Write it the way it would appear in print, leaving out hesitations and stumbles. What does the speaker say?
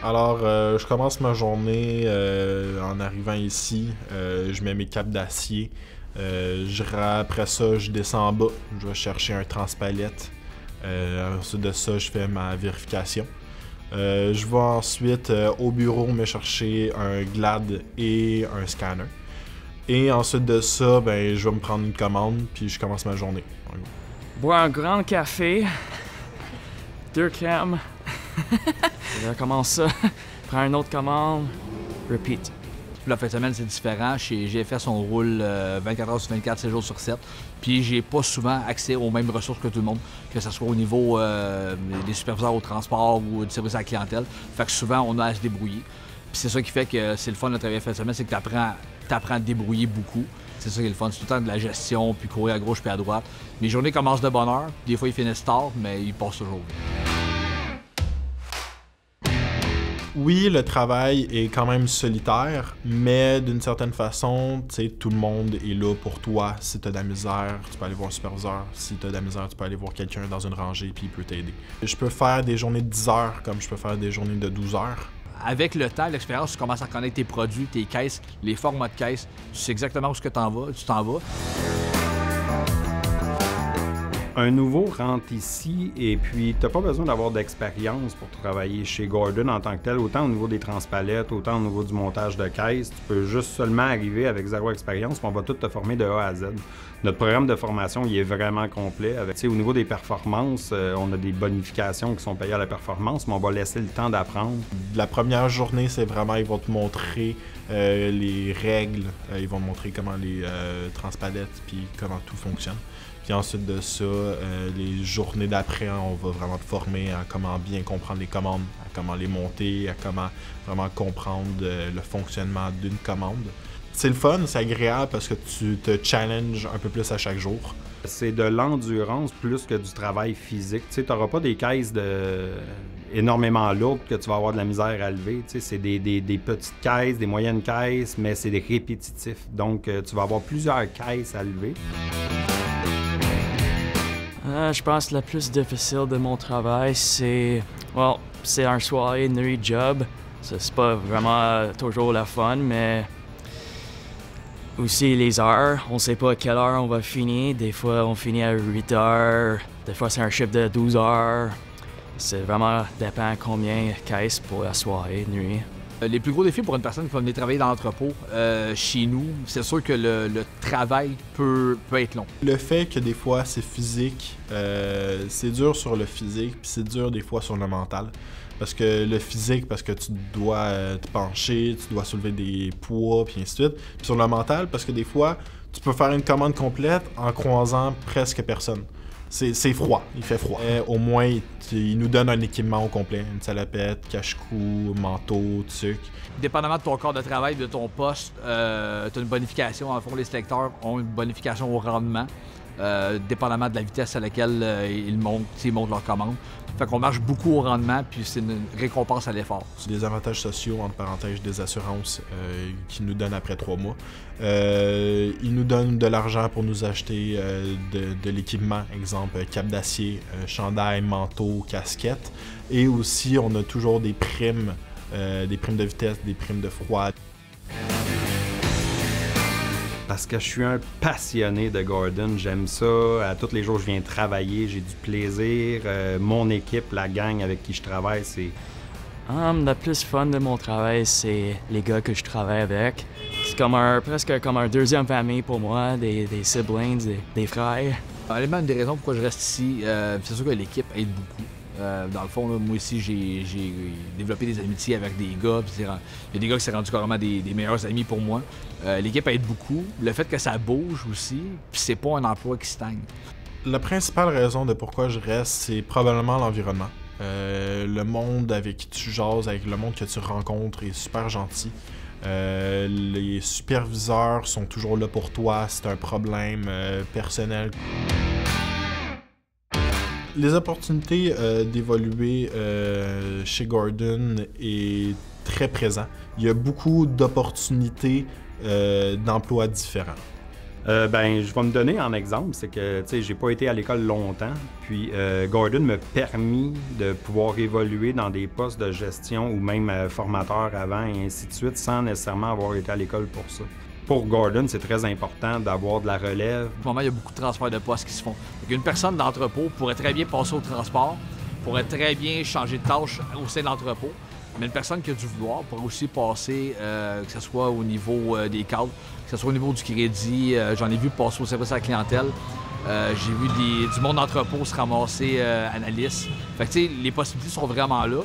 Alors, je commence ma journée en arrivant ici. Je mets mes capes d'acier. Après ça, je descends en bas. Je vais chercher un transpalette. Ensuite de ça, je fais ma vérification. Je vais ensuite au bureau me chercher un GLAD et un scanner. Et ensuite de ça, ben, je vais me prendre une commande, puis je commence ma journée. Boire un grand café, 2 cams, je recommence ça, prends une autre commande, repeat. La fin de semaine, c'est différent. Chez GFS, on roule 24 heures sur 24, 7 jours sur 7. Puis j'ai pas souvent accès aux mêmes ressources que tout le monde, que ce soit au niveau des superviseurs au transport ou du service à la clientèle. Fait que souvent, on a à se débrouiller. Puis c'est ça qui fait que c'est le fun de travailler fin de semaine, c'est que tu apprends à te débrouiller beaucoup. C'est ça qui est le fun. C'est tout le temps de la gestion, puis courir à gauche puis à droite. Mes journées commencent de bonne heure. Des fois, ils finissent tard, mais ils passent toujours bien. Oui, le travail est quand même solitaire, mais d'une certaine façon, tu sais, tout le monde est là pour toi. Si tu as de la misère, tu peux aller voir un superviseur. Si tu as de la misère, tu peux aller voir quelqu'un dans une rangée puis il peut t'aider. Je peux faire des journées de 10 heures comme je peux faire des journées de 12 heures. Avec le temps, l'expérience, tu commences à connaître tes produits, tes caisses, les formats de caisses. Tu sais exactement où tu t'en vas. Un nouveau rentre ici et puis t'as pas besoin d'avoir d'expérience pour travailler chez Gordon en tant que tel, autant au niveau des transpalettes, autant au niveau du montage de caisse. Tu peux juste seulement arriver avec 0 expérience, puis on va tout te former de A à Z. Notre programme de formation, il est vraiment complet. Au niveau des performances, on a des bonifications qui sont payées à la performance, mais on va laisser le temps d'apprendre. La première journée, c'est vraiment, ils vont te montrer les règles, ils vont te montrer comment les transpalettes, puis comment tout fonctionne. Puis ensuite de ça, les journées d'après, on va vraiment te former à comment bien comprendre les commandes, à comment les monter, à comment vraiment comprendre le fonctionnement d'une commande. C'est le fun, c'est agréable parce que tu te challenges un peu plus à chaque jour. C'est de l'endurance plus que du travail physique. Tu n'auras pas des caisses énormément lourdes que tu vas avoir de la misère à lever. C'est des petites caisses, des moyennes caisses, mais c'est des répétitifs. Donc, tu vas avoir plusieurs caisses à lever. Je pense que la plus difficile de mon travail, c'est un soirée nuit job. C'est pas vraiment toujours la fun, mais aussi les heures. On sait pas à quelle heure on va finir. Des fois, on finit à 8 heures. Des fois, c'est un shift de 12 heures. C'est vraiment dépend combien de caisses pour la soirée, nuit. Les plus gros défis pour une personne qui va venir travailler dans l'entrepôt, chez nous, c'est sûr que le travail peut être long. Le fait que des fois c'est physique, c'est dur sur le physique, puis c'est dur des fois sur le mental. Parce que le physique, parce que tu dois te pencher, tu dois soulever des poids, puis ainsi de suite. Puis sur le mental, parce que des fois, tu peux faire une commande complète en croisant presque personne. C'est froid, il fait froid. Au moins, il nous donne un équipement au complet. Une salopette, cache-cou, manteau, tuc. Dépendamment de ton corps de travail, de ton poste, tu as une bonification. En fond, les sélecteurs ont une bonification au rendement, dépendamment de la vitesse à laquelle ils montent leur commande. Fait qu'on marche beaucoup au rendement, puis c'est une récompense à l'effort. C'est des avantages sociaux, entre parenthèses, des assurances qu'ils nous donnent après 3 mois. Ils nous donnent de l'argent pour nous acheter de l'équipement, exemple cape d'acier, chandail, manteau, casquette. Et aussi, on a toujours des primes de vitesse, des primes de froid. Parce que je suis un passionné de Gordon, j'aime ça. À tous les jours, je viens travailler, j'ai du plaisir. Mon équipe, la gang avec qui je travaille, c'est... Le plus fun de mon travail, c'est les gars que je travaille avec. C'est presque comme un deuxième famille pour moi, des siblings, des frères. Honnêtement, une des raisons pourquoi je reste ici, c'est sûr que l'équipe aide beaucoup. Dans le fond, là, moi aussi, j'ai développé des amitiés avec des gars. Il y a des gars qui sont rendus carrément des meilleurs amis pour moi. L'équipe aide beaucoup. Le fait que ça bouge aussi, puis c'est pas un emploi qui stagne. La principale raison de pourquoi je reste, c'est probablement l'environnement. Le monde avec qui tu jases, avec le monde que tu rencontres est super gentil. Les superviseurs sont toujours là pour toi si tu as un problème personnel. Les opportunités d'évoluer chez Gordon est très présent. Il y a beaucoup d'opportunités d'emplois différents. Ben, je vais me donner en exemple, c'est que, tu sais, j'ai pas été à l'école longtemps, puis Gordon m'a permis de pouvoir évoluer dans des postes de gestion ou même formateur avant et ainsi de suite, sans nécessairement avoir été à l'école pour ça. Pour Gordon, c'est très important d'avoir de la relève. En ce moment, il y a beaucoup de transferts de postes qui se font. Une personne d'entrepôt pourrait très bien passer au transport, pourrait très bien changer de tâche au sein de l'entrepôt, mais une personne qui a du vouloir pourrait aussi passer, que ce soit au niveau des cadres, que ce soit au niveau du crédit. J'en ai vu passer au service à la clientèle. J'ai vu du monde d'entrepôt se ramasser analyste. Fait que, tu sais, les possibilités sont vraiment là.